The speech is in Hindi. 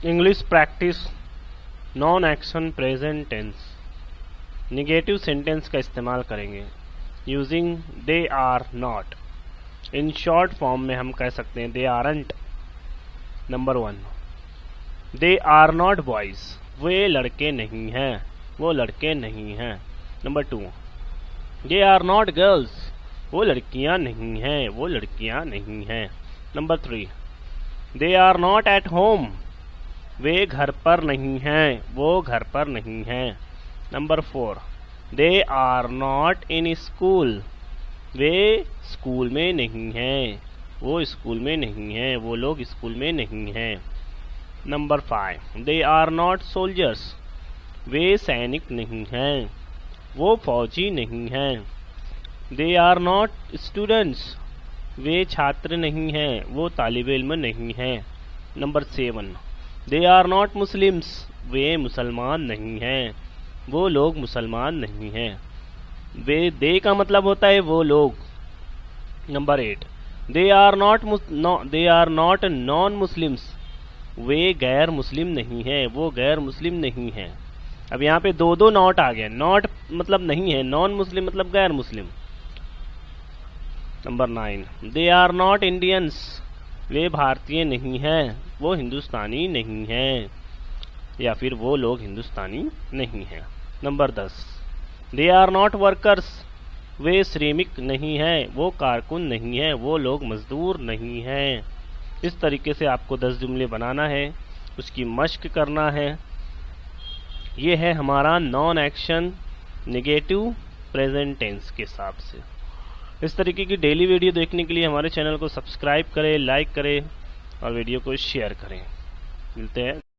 English practice non action present tense. Negative sentence का इस्तेमाल करेंगे using they are not. In short form में हम कह सकते हैं they aren't. Number 1, they are not boys, वे लड़के नहीं हैं, वो लड़के नहीं हैं। Number 2, they are not girls, वो लड़कियां नहीं हैं, वो लड़कियां नहीं हैं। Number 3, they are not at home, वे घर पर नहीं हैं, वो घर पर नहीं हैं। Number 4, they are not in school, वे स्कूल में नहीं हैं, वो स्कूल में नहीं हैं, वो लोग स्कूल में नहीं हैं। Number 5, they are not soldiers, वे सैनिक नहीं हैं, वो फौजी नहीं हैं। दे आर नॉट स्टूडेंट्स, वे छात्र नहीं हैं, वो तालिब इल्म नहीं हैं। Number 7, they are not Muslims, वे मुसलमान नहीं हैं, वो लोग मुसलमान नहीं हैं। वे दे का मतलब होता है वो लोग। Number 8, they are not non Muslims, वे गैर मुस्लिम नहीं हैं, वो गैर मुस्लिम नहीं हैं। अब यहाँ पे दो नॉट आ गए। नॉट मतलब नहीं है, नॉन मुस्लिम मतलब गैर Muslim. Number 9, they are not Indians, वे भारतीय नहीं हैं, वो हिंदुस्तानी नहीं हैं, या फिर वो लोग हिंदुस्तानी नहीं हैं। Number 10, they are not workers, वे श्रमिक नहीं हैं, वो कारकुन नहीं हैं, वो लोग मजदूर नहीं हैं। इस तरीके से आपको 10 जुमले बनाना है, उसकी मश्क करना है। ये है हमारा non action negative present tense के हिसाब से। इस तरीके की डेली वीडियो देखने के लिए हमारे चैनल को सब्सक्राइब करें, लाइक करें और वीडियो को शेयर करें। मिलते हैं।